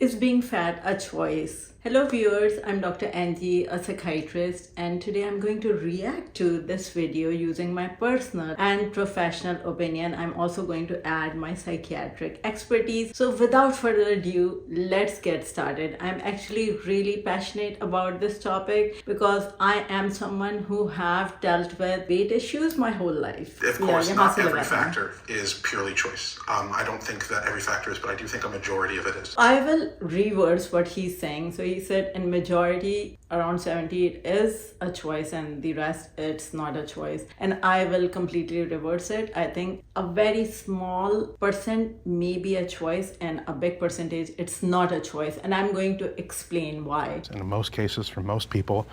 Is being fat a choice? Hello viewers, I'm Dr. Angie, a psychiatrist, and today I'm going to react to this video using my personal and professional opinion. I'm also going to add my psychiatric expertise. So without further ado, let's get started. I'm actually really passionate about this topic because I am someone who have dealt with weight issues my whole life. Of course, not every factor is purely choice. I don't think that every factor is, but I do think a majority of it is. I will reverse what he's saying. So he said in majority, around 70, it is a choice and the rest, it's not a choice. And I will completely reverse it. I think a very small percent may be a choice and a big percentage, it's not a choice. And I'm going to explain why. And in most cases, for most people,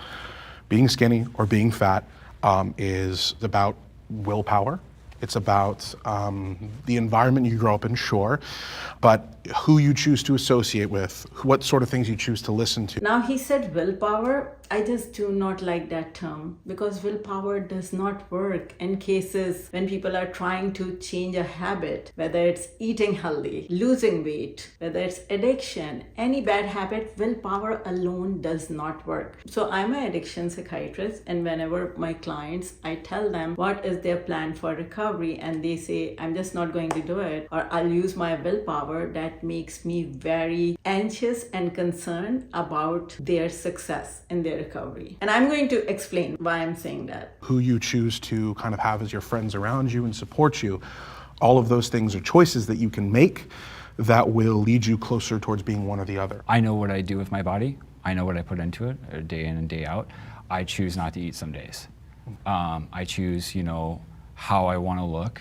being skinny or being fat is about willpower. It's about the environment you grow up in, sure, but who you choose to associate with, what sort of things you choose to listen to. Now he said willpower. I just do not like that term because willpower does not work in cases when people are trying to change a habit, whether it's eating healthy, losing weight, whether it's addiction, any bad habit, willpower alone does not work. So I'm an addiction psychiatrist, and whenever my clients, I tell them what is their plan for recovery and they say, I'm just not going to do it, or I'll use my willpower, that makes me very anxious and concerned about their success in their recovery. And I'm going to explain why I'm saying that. Who you choose to kind of have as your friends around you and support you, all of those things are choices that you can make that will lead you closer towards being one or the other. I know what I do with my body. I know what I put into it day in and day out. I choose not to eat some days. I choose, how I want to look.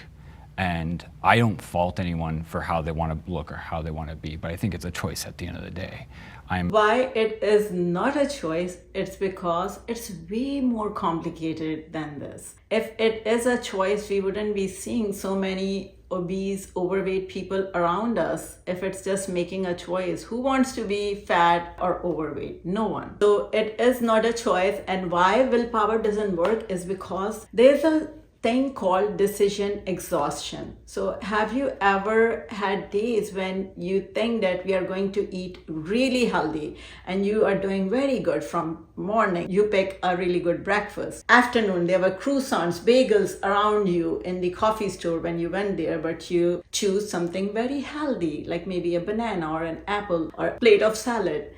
And I don't fault anyone for how they want to look or how they want to be, but I think it's a choice at the end of the day. Why it is not a choice, it's because it's way more complicated than this. If it is a choice, we wouldn't be seeing so many obese, overweight people around us if it's just making a choice. Who wants to be fat or overweight? No one. So it is not a choice. And why willpower doesn't work is because there's a thing called decision exhaustion. So have you ever had days when you think that we are going to eat really healthy and you are doing very good from morning? You pick a really good breakfast. Afternoon, there were croissants, bagels around you in the coffee store when you went there, but you choose something very healthy, like maybe a banana or an apple or a plate of salad.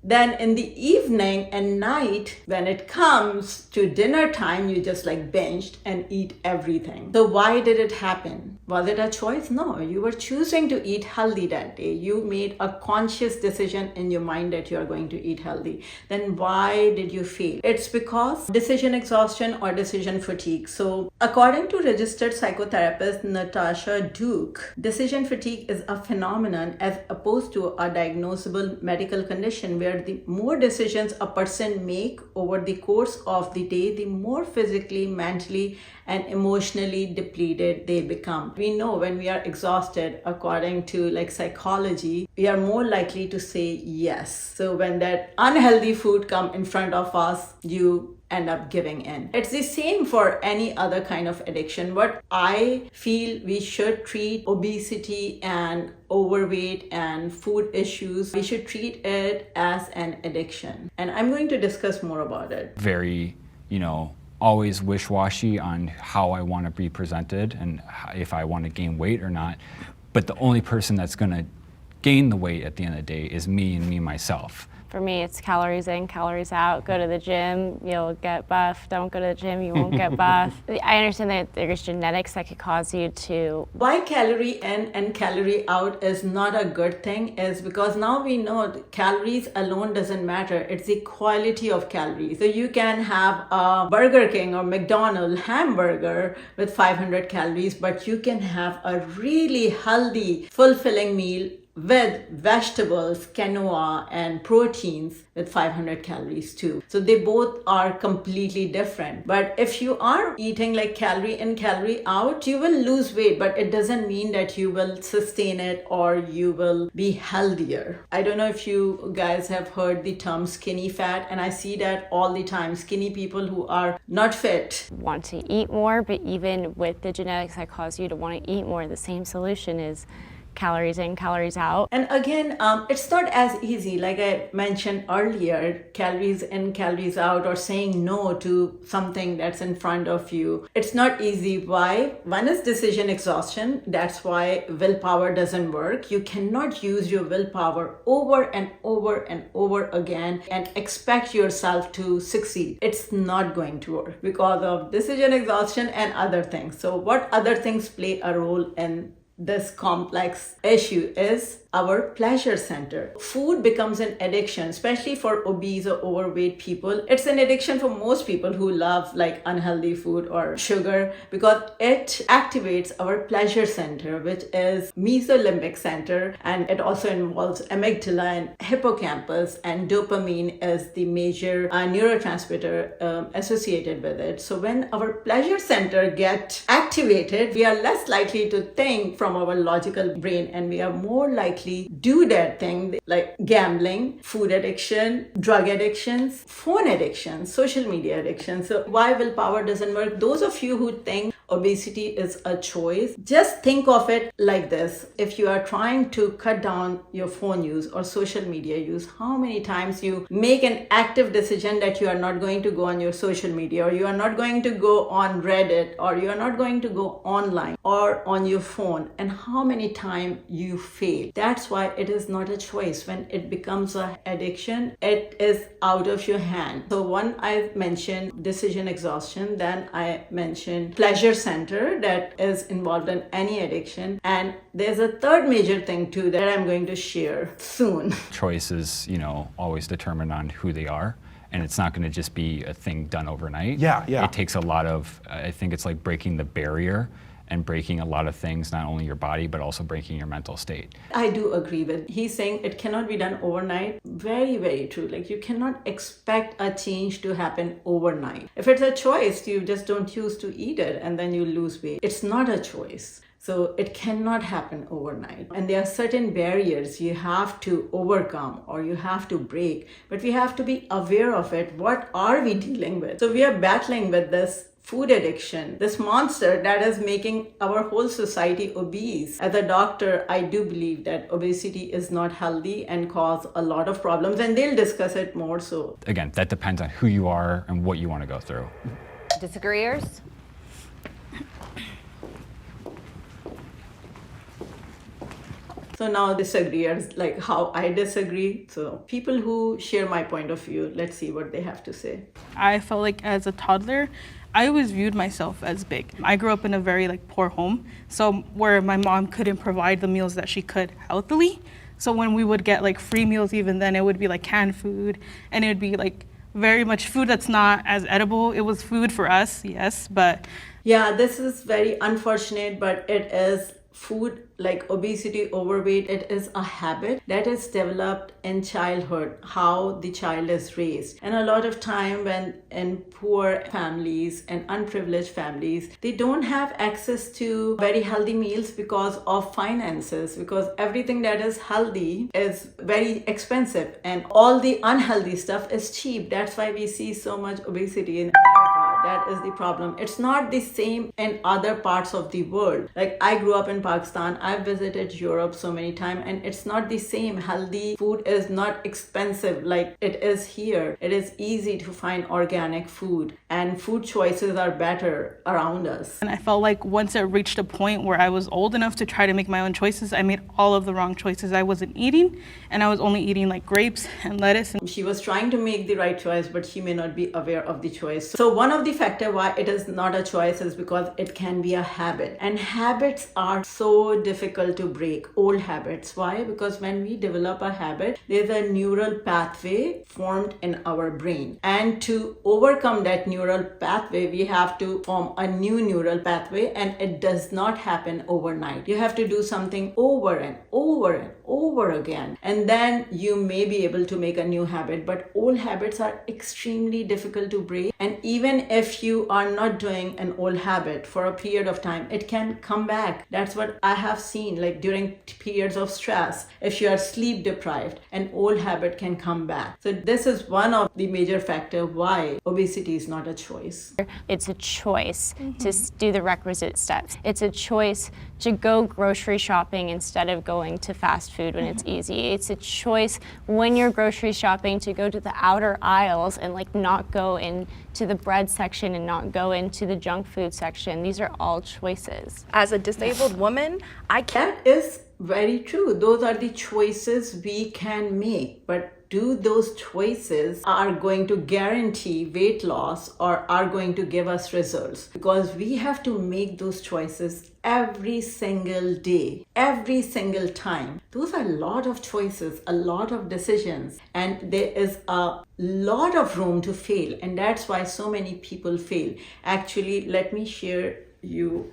Then in the evening and night, when it comes to dinner time, you just like binged and eat everything. So why did it happen? Was it a choice? No, you were choosing to eat healthy that day. You made a conscious decision in your mind that you are going to eat healthy. Then why did you fail? It's because decision exhaustion or decision fatigue. So according to registered psychotherapist Natasha Duke, decision fatigue is a phenomenon as opposed to a diagnosable medical condition where the more decisions a person make over the course of the day, the more physically, mentally, and emotionally depleted they become. We know when we are exhausted, according to psychology, we are more likely to say yes. So when that unhealthy food come in front of us, you end up giving in. It's the same for any other kind of addiction. What I feel we should treat obesity and overweight and food issues, we should treat it as an addiction. And I'm going to discuss more about it. Very, always wish-washy on how I want to be presented and if I want to gain weight or not. But the only person that's going to gain the weight at the end of the day is me and me myself. For me, it's calories in, calories out. Go to the gym, you'll get buff. Don't go to the gym, you won't get buff. I understand that there's genetics that could cause you to... Why calorie in and calorie out is not a good thing is because now we know that calories alone doesn't matter. It's the quality of calories. So you can have a Burger King or McDonald's hamburger with 500 calories, but you can have a really healthy, fulfilling meal with vegetables, quinoa, and proteins with 500 calories too. So they both are completely different. But if you are eating calorie in, calorie out, you will lose weight, but it doesn't mean that you will sustain it or you will be healthier. I don't know if you guys have heard the term skinny fat, and I see that all the time. Skinny people who are not fit want to eat more, but even with the genetics that cause you to want to eat more, the same solution is calories in, calories out. And again, it's not as easy, like I mentioned earlier, calories in, calories out, or saying no to something that's in front of you. It's not easy. Why? One is decision exhaustion. That's why willpower doesn't work. You cannot use your willpower over and over and over again and expect yourself to succeed. It's not going to work because of decision exhaustion and other things. So what other things play a role in this complex issue is our pleasure center. Food becomes an addiction, especially for obese or overweight people. It's an addiction for most people who love like unhealthy food or sugar, because it activates our pleasure center, which is mesolimbic center, and it also involves amygdala and hippocampus, and dopamine is the major neurotransmitter associated with it. So when our pleasure center gets activated, we are less likely to think from our logical brain, and we are more likely do that thing like gambling, food addiction, drug addictions, phone addictions, social media addictions. So why willpower doesn't work? Those of you who think obesity is a choice, just think of it like this. If you are trying to cut down your phone use or social media use, how many times you make an active decision that you are not going to go on your social media, or you are not going to go on Reddit, or you are not going to go online or on your phone, and how many times you fail. That's why it is not a choice. When it becomes an addiction, it is out of your hand. So one, I mentioned decision exhaustion, then I mentioned pleasure center that is involved in any addiction, and there's a third major thing too that I'm going to share soon. Choice is, always determined on who they are, and it's not going to just be a thing done overnight. Yeah. It takes a lot of, I think it's like breaking the barrier and breaking a lot of things, not only your body, but also breaking your mental state. I do agree with, he's saying it cannot be done overnight. Very, very true. Like you cannot expect a change to happen overnight. If it's a choice, you just don't choose to eat it and then you lose weight. It's not a choice. So it cannot happen overnight. And there are certain barriers you have to overcome or you have to break, but we have to be aware of it. What are we dealing with? So we are battling with this food addiction, this monster that is making our whole society obese. As a doctor, I do believe that obesity is not healthy and cause a lot of problems, and they'll discuss it more so. Again, that depends on who you are and what you want to go through. Disagreeers? So now disagreeers, like how I disagree. So people who share my point of view, let's see what they have to say. I felt like as a toddler, I always viewed myself as big. I grew up in a very poor home, so where my mom couldn't provide the meals that she could healthily. So when we would get free meals, even then it would be canned food, and it would be very much food that's not as edible. It was food for us, yes, but yeah, this is very unfortunate, but it is food like obesity, overweight. It is a habit that is developed in childhood, how the child is raised. And a lot of time when in poor families and unprivileged families, they don't have access to very healthy meals because of finances, because everything that is healthy is very expensive and all the unhealthy stuff is cheap. That's why we see so much obesity in America. That is the problem. It's not the same in other parts of the world. Like I grew up in Pakistan. I've visited Europe so many times, and it's not the same. Healthy food is not expensive like it is here. It is easy to find organic food, and food choices are better around us. And I felt like once it reached a point where I was old enough to try to make my own choices, I made all of the wrong choices. I wasn't eating, and I was only eating grapes and lettuce. And she was trying to make the right choice, but she may not be aware of the choice. So one of the factors why it is not a choice is because it can be a habit, and habits are so difficult to break. Old habits. Why? Because when we develop a habit, there's a neural pathway formed in our brain, and to overcome that neural pathway, we have to form a new neural pathway, and it does not happen overnight. You have to do something over and over and over again. And then you may be able to make a new habit, but old habits are extremely difficult to break. And even if you are not doing an old habit for a period of time, it can come back. That's what I have seen, like during periods of stress. If you are sleep deprived, an old habit can come back. So this is one of the major factors why obesity is not a choice. It's a choice to do the requisite steps. It's a choice to go grocery shopping instead of going to fast food when it's easy. It's a choice when you're grocery shopping to go to the outer aisles and like not go into the bread section and not go into the junk food section. These are all choices. As a disabled woman, I can't. That is very true. Those are the choices we can make. But do those choices are going to guarantee weight loss or are going to give us results? Because we have to make those choices every single day, every single time. Those are a lot of choices, a lot of decisions, and there is a lot of room to fail. And that's why so many people fail. Actually, let me share you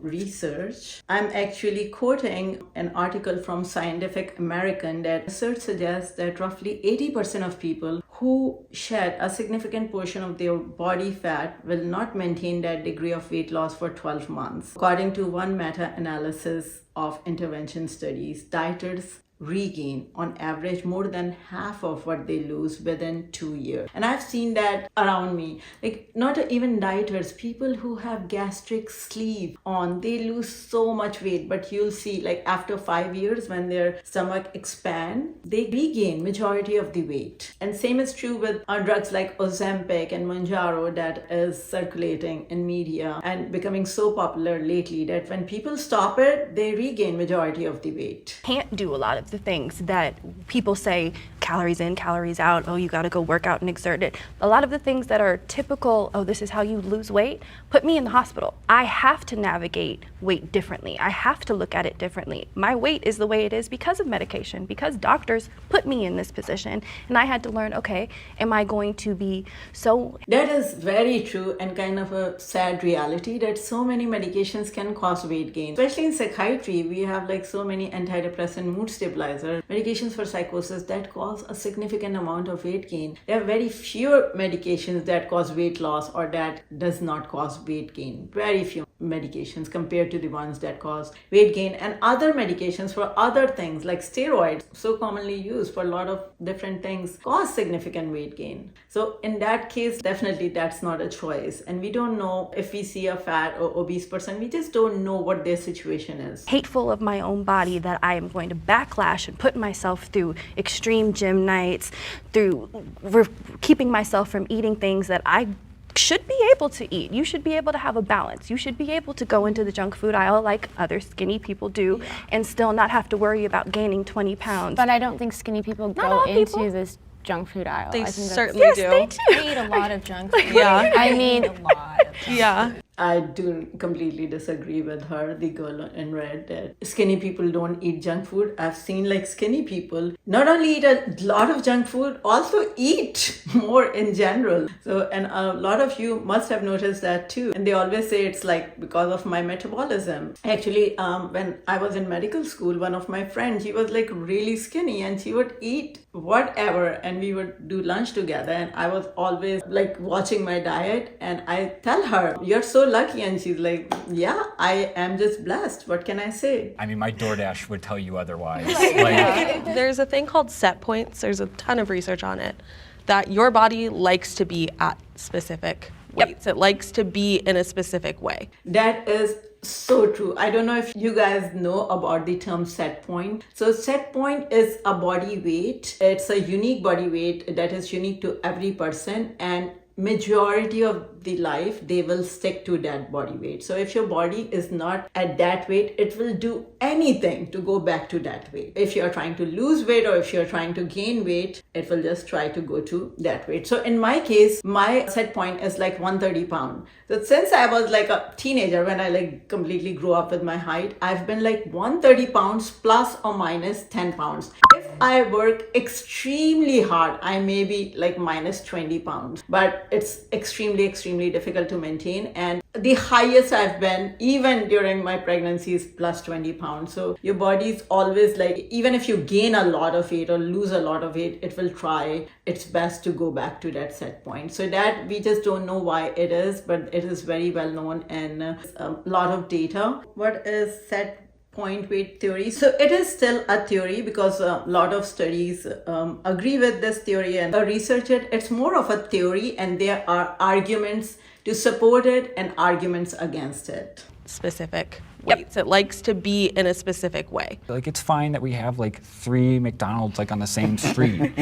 research. I'm actually quoting an article from Scientific American that research suggests that roughly 80% of people who shed a significant portion of their body fat will not maintain that degree of weight loss for 12 months. According to one meta-analysis of intervention studies, dieters regain on average more than half of what they lose within 2 years. And I've seen that around me, like not even dieters, people who have gastric sleeve on, they lose so much weight, but you'll see like after 5 years when their stomach expand, they regain majority of the weight. And same is true with drugs like Ozempic and Mounjaro that is circulating in media and becoming so popular lately that when people stop it, they regain majority of the weight. Can't do a lot of the things that people say, calories in, calories out, oh, you got to go work out and exert it. A lot of the things that are typical, oh, this is how you lose weight, put me in the hospital. I have to navigate weight differently. I have to look at it differently. My weight is the way it is because of medication, because doctors put me in this position. And I had to learn, okay, am I going to be so... That is very true and kind of a sad reality that so many medications can cause weight gain. Especially in psychiatry, we have like so many antidepressant mood stabilizers, medications for psychosis that cause a significant amount of weight gain. There are very few medications that cause weight loss or that does not cause weight gain. Very few medications compared to the ones that cause weight gain, and other medications for other things like steroids, so commonly used for a lot of different things, cause significant weight gain. So in that case, definitely that's not a choice. And we don't know if we see a fat or obese person, we just don't know what their situation is. Hateful of my own body that I am going to backlash and put myself through extreme gym nights, through keeping myself from eating things that I should be able to eat. You should be able to have a balance. You should be able to go into the junk food aisle like other skinny people do and still not have to worry about gaining 20 pounds. But I don't think skinny people go into this junk food aisle. They I think certainly do. They do. I eat a lot of junk food. Yeah. I mean, a lot of junk Yeah. I do completely disagree with her, the girl in red, that skinny people don't eat junk food. I've seen like skinny people not only eat a lot of junk food, also eat more in general. So, and a lot of you must have noticed that too. And they always say it's like because of my metabolism. Actually, when I was in medical school, one of my friends, she was like really skinny and she would eat whatever and we would do lunch together. And I was always like watching my diet and I tell her, you're so lucky, and she's like, yeah, I am just blessed, what can I say? I mean, my DoorDash would tell you otherwise. There's a thing called set points. There's a ton of research on it, that your body likes to be at specific weights. It likes to be in a specific way. That is so true. I don't know if you guys know about the term set point. So set point is a body weight. It's a unique body weight that is unique to every person, and majority of the life they will stick to that body weight. So if your body is not at that weight, it will do anything to go back to that weight. If you're trying to lose weight or if you're trying to gain weight, it will just try to go to that weight. So in my case, my set point is like 130 pounds. So since I was like a teenager, when I like completely grew up with my height, I've been like 130 pounds plus or minus 10 pounds. If I work extremely hard, I may be like minus 20 pounds. But it's extremely, extremely difficult to maintain. And the highest I've been, even during my pregnancy, is plus 20 pounds. So your body's always like, even if you gain a lot of weight or lose a lot of weight, it will try its best to go back to that set point. So that we just don't know why it is, but it is very well known and a lot of data. What is set point weight theory? So it is still a theory because a lot of studies agree with this theory and research it. It's more of a theory, and there are arguments to support it and arguments against it. Specific weights. It likes to be in a specific way. Like, it's fine that we have like 3 McDonald's like on the same street.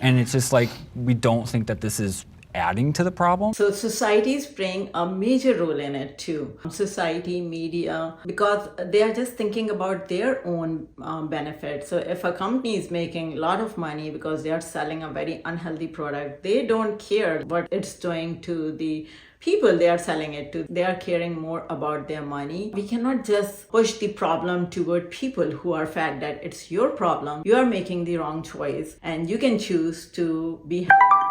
And it's just like, we don't think that this is adding to the problem. So society is playing a major role in it too. Society, media, because they are just thinking about their own benefit. So if a company is making a lot of money because they are selling a very unhealthy product, they don't care what it's doing to the people they are selling it to. They are caring more about their money. We cannot just push the problem toward people who are fat, that it's your problem. You are making the wrong choice and you can choose to be healthy.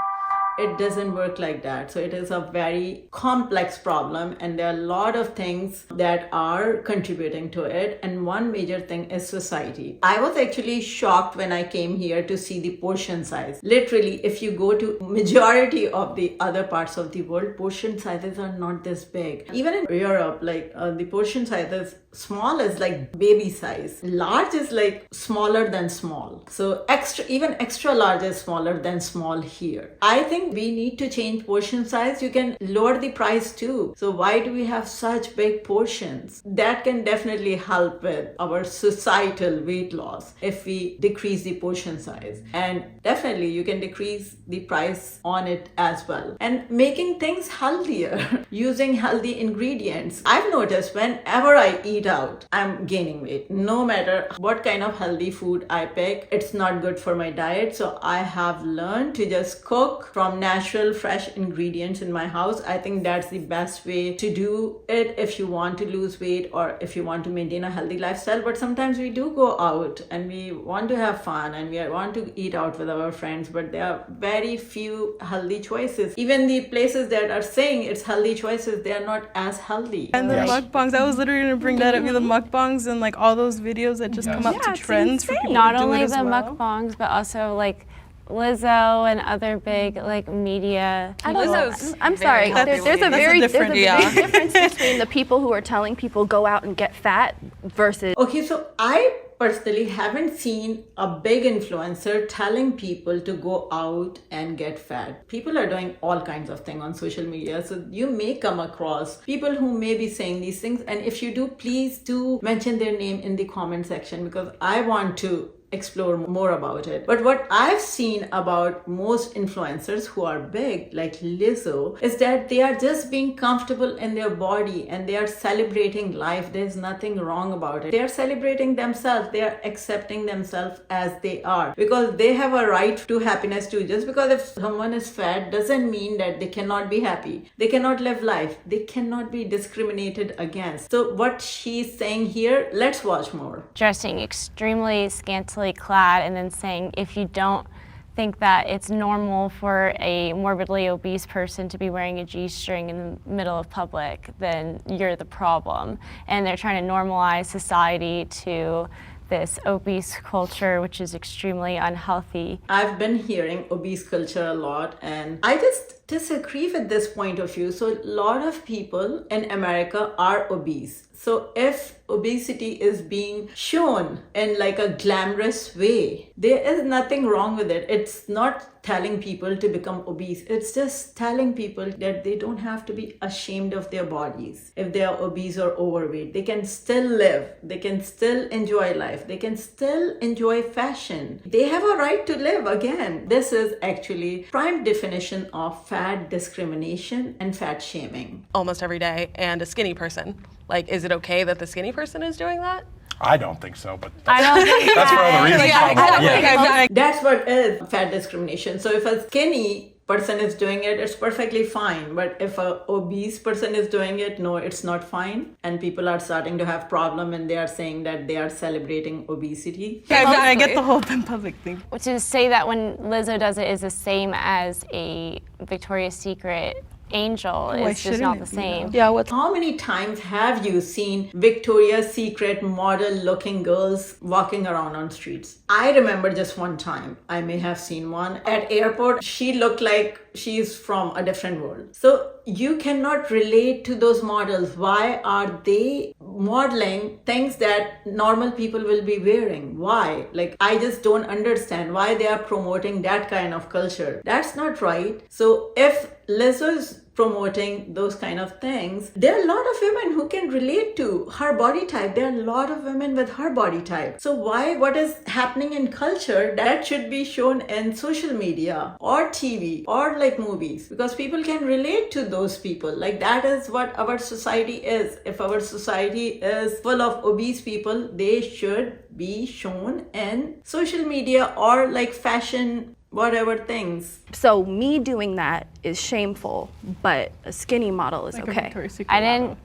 It doesn't work like that. So it is a very complex problem, and there are a lot of things that are contributing to it. And one major thing is society. I was actually shocked when I came here to see the portion size. Literally, if you go to majority of the other parts of the world, portion sizes are not this big. Even in Europe, like the portion sizes, small is like baby size. Large is like smaller than small. So even extra large is smaller than small here. I think we need to change portion size. You can lower the price too. So why do we have such big portions? That can definitely help with our societal weight loss if we decrease the portion size. And definitely you can decrease the price on it as well. And making things healthier, using healthy ingredients. I've noticed whenever I eat out, I'm gaining weight. No matter what kind of healthy food I pick, it's not good for my diet. So I have learned to just cook from natural, fresh ingredients in my house. I think that's the best way to do it if you want to lose weight or if you want to maintain a healthy lifestyle. But sometimes we do go out and we want to have fun and we want to eat out with our friends, but there are very few healthy choices. Even the places that are saying it's healthy choices, they are not as healthy. And the mukbangs, I was literally gonna bring that up. The mukbangs and like all those videos that just come up to trends for people Not to do only it as the well. mukbangs, but also like Lizzo and other big like media people. I'm sorry. There's a very big difference between the people who are telling people go out and get fat versus. Okay, so I personally haven't seen a big influencer telling people to go out and get fat. People are doing all kinds of things on social media. So you may come across people who may be saying these things. And if you do, please do mention their name in the comment section because I want to explore more about it. But what I've seen about most influencers who are big, like Lizzo, is that they are just being comfortable in their body and they are celebrating life. There's nothing wrong about it. They are celebrating themselves. They are accepting themselves as they are because they have a right to happiness too. Just because if someone is fat doesn't mean that they cannot be happy. They cannot live life. They cannot be discriminated against. So what she's saying here, let's watch more. Dressing extremely scantily clad and then saying if you don't think that it's normal for a morbidly obese person to be wearing a G-string in the middle of public, then you're the problem. And they're trying to normalize society to this obese culture, which is extremely unhealthy. I've been hearing obese culture a lot, and I just disagree with this point of view. So a lot of people in America are obese. So if obesity is being shown in like a glamorous way, there is nothing wrong with it. It's not telling people to become obese. It's just telling people that they don't have to be ashamed of their bodies. If they are obese or overweight, they can still live. They can still enjoy life. They can still enjoy fashion. They have a right to live. Again, this is actually prime definition of fat discrimination and fat shaming. Almost every day, and a skinny person. Like, is it okay that the skinny person is doing that? I don't think so, but I don't think that's for other reasons. Yeah, exactly. That's what is fat discrimination. So if a skinny person is doing it, it's perfectly fine. But if a obese person is doing it, no, it's not fine. And people are starting to have problem and they are saying that they are celebrating obesity. I get the whole in public thing. To say that when Lizzo does it is the same as a Victoria's Secret angel is just not the same. Yeah, what's How many times have you seen Victoria's Secret model looking girls walking around on streets? I remember just one time I may have seen one at airport. She looked like she's from a different world. So you cannot relate to those models. Why are they modeling things that normal people will be wearing? Why? Like, I just don't understand why they are promoting that kind of culture. That's not right. So if Lizzo is promoting those kind of things, there are a lot of women who can relate to her body type. There are a lot of women with her body type. So why, what is happening in culture that should be shown in social media or TV or like movies? Because people can relate to those people. Like, that is what our society is. If our society is full of obese people, they should be shown in social media or like fashion, whatever things. So me doing that is shameful, but a skinny model is Like a okay. Victoria's Secret I model. didn't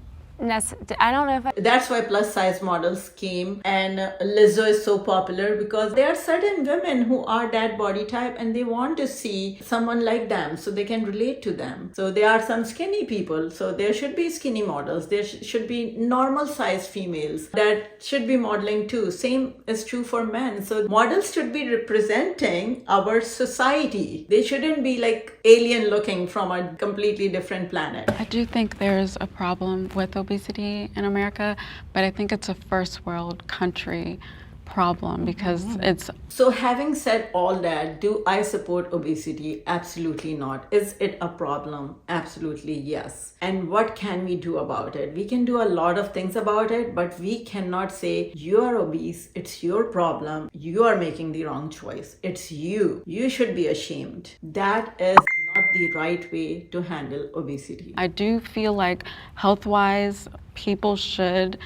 I don't know if I, That's why plus size models came and Lizzo is so popular, because there are certain women who are that body type and they want to see someone like them so they can relate to them. So there are some skinny people, so there should be skinny models. There should be normal size females that should be modeling too. Same is true for men. So models should be representing our society. They shouldn't be like alien looking from a completely different planet. I do think there's a problem with obesity in America, but I think it's a first world country problem because it's... So having said all that, do I support obesity? Absolutely not. Is it a problem? Absolutely yes. And what can we do about it? We can do a lot of things about it, but we cannot say you are obese, it's your problem, you are making the wrong choice. It's you. You should be ashamed. That is not the right way to handle obesity. I do feel like health-wise, people should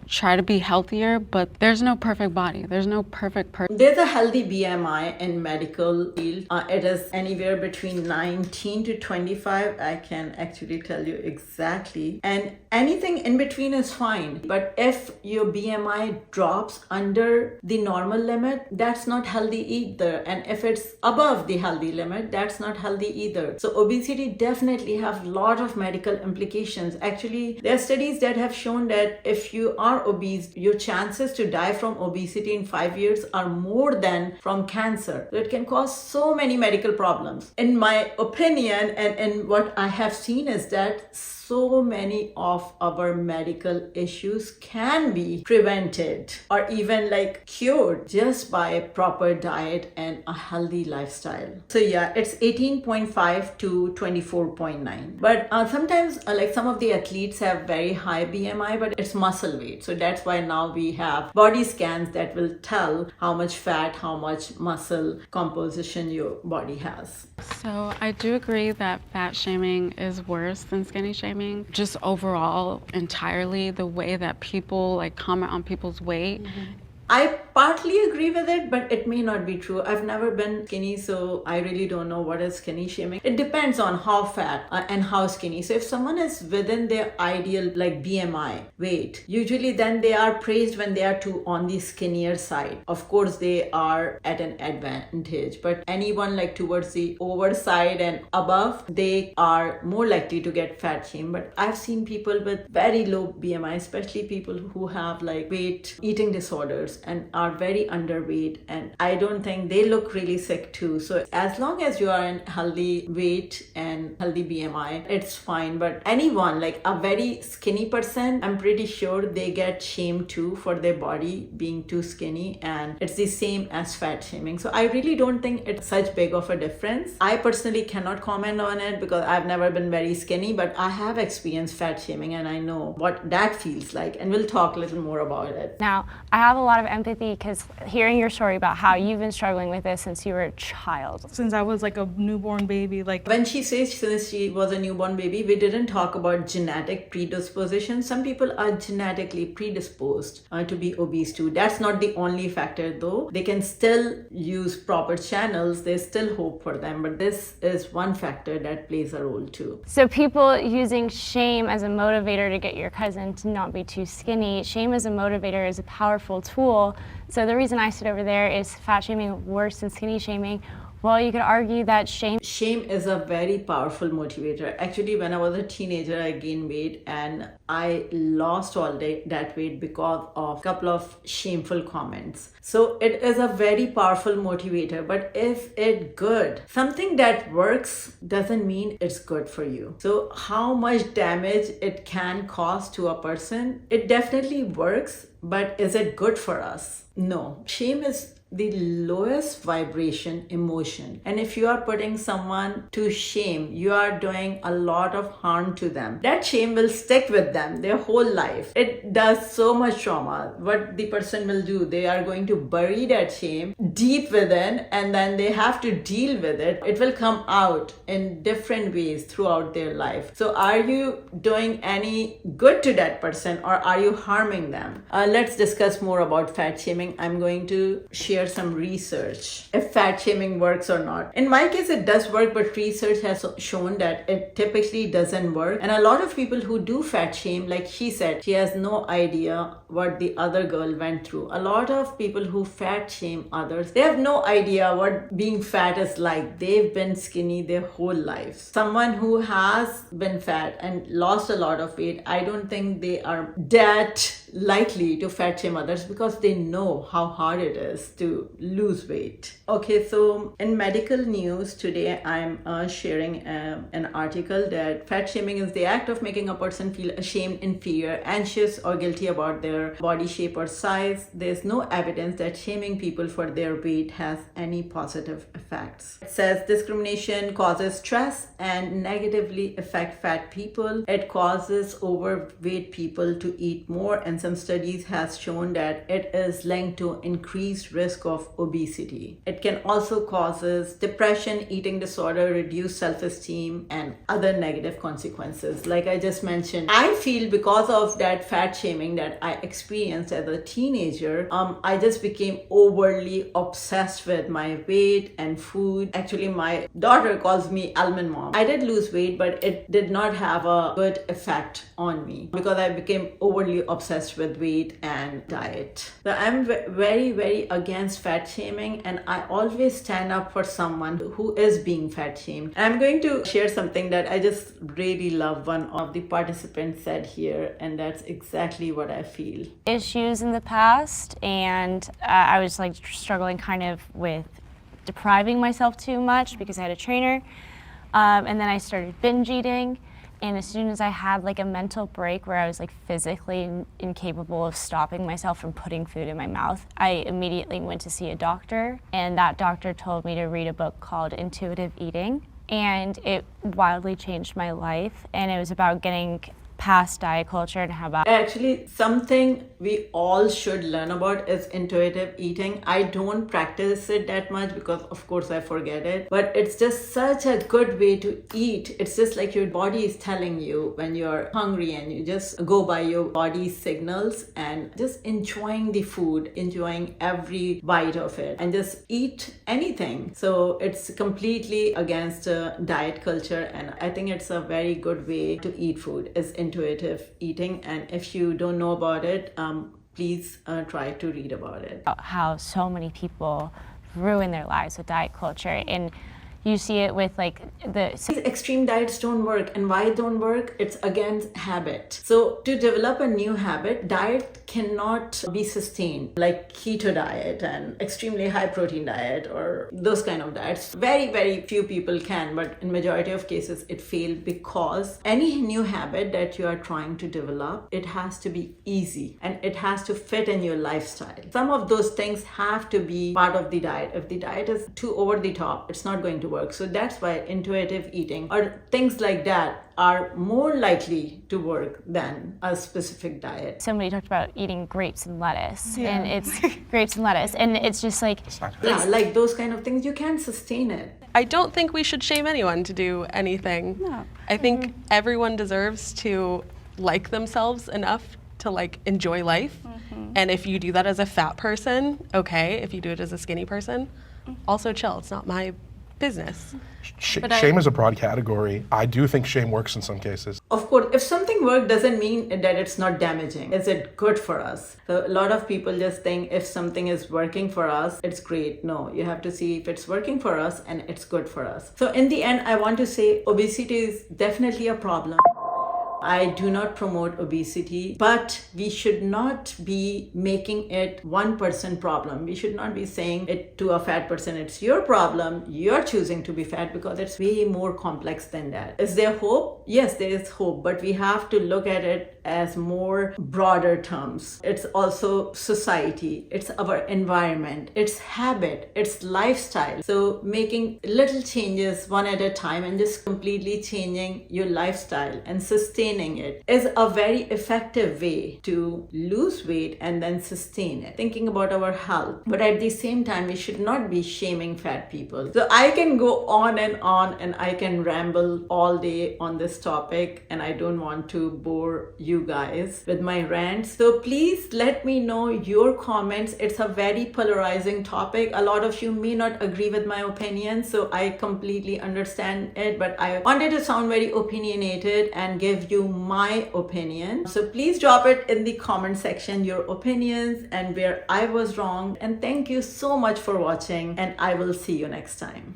try to be healthier, but there's no perfect body. There's no perfect person. There's a healthy BMI in medical field. It is anywhere between 19 to 25. I can actually tell you exactly. And anything in between is fine. But if your BMI drops under the normal limit, that's not healthy either. And if it's above the healthy limit, that's not healthy either. So obesity definitely have a lot of medical implications. Actually, there are studies that have shown that if you are obese, your chances to die from obesity in 5 years are more than from cancer. So it can cause so many medical problems. In my opinion, and what I have seen is that so many of our medical issues can be prevented or even like cured just by a proper diet and a healthy lifestyle. So yeah, it's 18.5 to 24.9. But sometimes like some of the athletes have very high BMI, but it's muscle weight. So that's why now we have body scans that will tell how much fat, how much muscle composition your body has. So I do agree that fat shaming is worse than skinny shaming. Just overall, entirely, the way that people like comment on people's weight. I partly agree with it, but it may not be true. I've never been skinny, so I really don't know what is skinny shaming. It depends on how fat and how skinny. So if someone is within their ideal like BMI weight, usually then they are praised when they are too on the skinnier side. Of course, they are at an advantage, but anyone like towards the overside and above, they are more likely to get fat shamed. But I've seen people with very low BMI, especially people who have like weight eating disorders and are very underweight, and I don't think they look really sick too. So as long as you are in healthy weight and healthy BMI, it's fine. But anyone like a very skinny person, I'm pretty sure they get shamed too for their body being too skinny, and it's the same as fat shaming. So I really don't think it's such big of a difference. I personally cannot comment on it because I've never been very skinny, but I have experienced fat shaming and I know what that feels like, and we'll talk a little more about it. now I have a lot of empathy because hearing your story about how you've been struggling with this since you were a child. Since I was like a newborn baby, like When she says since she was a newborn baby, we didn't talk about genetic predisposition. Some people are genetically predisposed to be obese too. That's not the only factor though. They can still use proper channels. There's still hope for them, but this is one factor that plays a role too. So people using shame as a motivator to get your cousin to not be too skinny. Shame as a motivator is a powerful tool. So the reason I sit over there is fat shaming worse than skinny shaming. Well, you could argue that shame is a very powerful motivator. Actually, when I was a teenager, I gained weight and I lost all that weight because of a couple of shameful comments. So it is a very powerful motivator, but if it's good, something that works doesn't mean it's good for you. So how much damage it can cause to a person, it definitely works, but is it good for us? No. Shame is the lowest vibration emotion, and if you are putting someone to shame, you are doing a lot of harm to them. That shame will stick with them their whole life. It does so much trauma. What the person will do, they are going to bury that shame deep within, and then they have to deal with it. It will come out in different ways throughout their life. So are you doing any good to that person, or are you harming them? Let's discuss more about fat shaming. I'm going to share some research if fat shaming works or not. In my case, it does work, but research has shown that it typically doesn't work. And a lot of people who do fat shame, like she said, she has no idea what the other girl went through. A lot of people who fat shame others, they have no idea what being fat is like. They've been skinny their whole life. Someone who has been fat and lost a lot of weight, I don't think they are that likely to fat shame others because they know how hard it is to lose weight. Okay, so in medical news today, I'm sharing an article that fat shaming is the act of making a person feel ashamed, inferior, anxious, or guilty about their body shape or size. There's no evidence that shaming people for their weight has any positive effects. It says discrimination causes stress and negatively affect fat people. It causes overweight people to eat more, and some studies has shown that it is linked to increased risk of obesity. It can also causes depression, eating disorder, reduced self-esteem, and other negative consequences. Like I just mentioned, I feel because of that fat shaming that I experienced as a teenager, I just became overly obsessed with my weight and food. Actually, my daughter calls me almond mom. I did lose weight, but it did not have a good effect on me because I became overly obsessed with weight and diet. So I'm very, very against fat shaming, and I always stand up for someone who is being fat shamed. And I'm going to share something that I just really love. One of the participants said here, and that's exactly what I feel. issues in the past, and I was like struggling kind of with depriving myself too much because I had a trainer. And then I started binge eating. And as soon as I had like a mental break where I was like physically incapable of stopping myself from putting food in my mouth, I immediately went to see a doctor. And that doctor told me to read a book called Intuitive Eating. And it wildly changed my life. And it was about getting past diet culture and how about actually something we all should learn about is intuitive eating. I don't practice it that much because of course I forget it, but it's just such a good way to eat. It's just like your body is telling you when you're hungry, and you just go by your body's signals and just enjoying the food, enjoying every bite of it, and just eat anything. So it's completely against diet culture, and I think it's a very good way to eat food is intuitive eating. And if you don't know about it, please try to read about it. how so many people ruin their lives with diet culture. And you see it with like These extreme diets don't work, and why it don't work? It's against habit. So to develop a new habit, diet cannot be sustained, like keto diet and extremely high protein diet or those kind of diets. Very, very few people can, but in majority of cases it failed because any new habit that you are trying to develop, it has to be easy and it has to fit in your lifestyle. Some of those things have to be part of the diet. If the diet is too over the top, it's not going to to work. So that's why intuitive eating or things like that are more likely to work than a specific diet. Somebody talked about eating grapes and lettuce, and it's grapes and lettuce, and it's just like, Yeah, like those kind of things, you can't sustain it. I don't think we should shame anyone to do anything. No. I think everyone deserves to like themselves enough to like enjoy life. And if you do that as a fat person, okay. If you do it as a skinny person, also chill. It's not my business. Shame is a broad category. I do think shame works in some cases. Of course, if something works doesn't mean that it's not damaging. Is it good for us? So a lot of people just think if something is working for us, it's great. No, you have to see if it's working for us and it's good for us. So in the end, I want to say obesity is definitely a problem. I do not promote obesity, but we should not be making it one person problem. We should not be saying it to a fat person, it's your problem, you're choosing to be fat, because it's way more complex than that. Is there hope? Yes, there is hope, but we have to look at it as more broader terms. It's also society, it's our environment, it's habit, it's lifestyle. So making little changes one at a time and just completely changing your lifestyle and sustaining it is a very effective way to lose weight and then sustain it. Thinking about our health, but at the same time, we should not be shaming fat people. So I can go on and I can ramble all day on this topic, and I don't want to bore you guys with my rants. So please let me know your comments. It's a very polarizing topic. A lot of you may not agree with my opinion, so I completely understand it, but I wanted to sound very opinionated and give you my opinion. So please drop it in the comment section, your opinions and where I was wrong. And thank you so much for watching, and I will see you next time.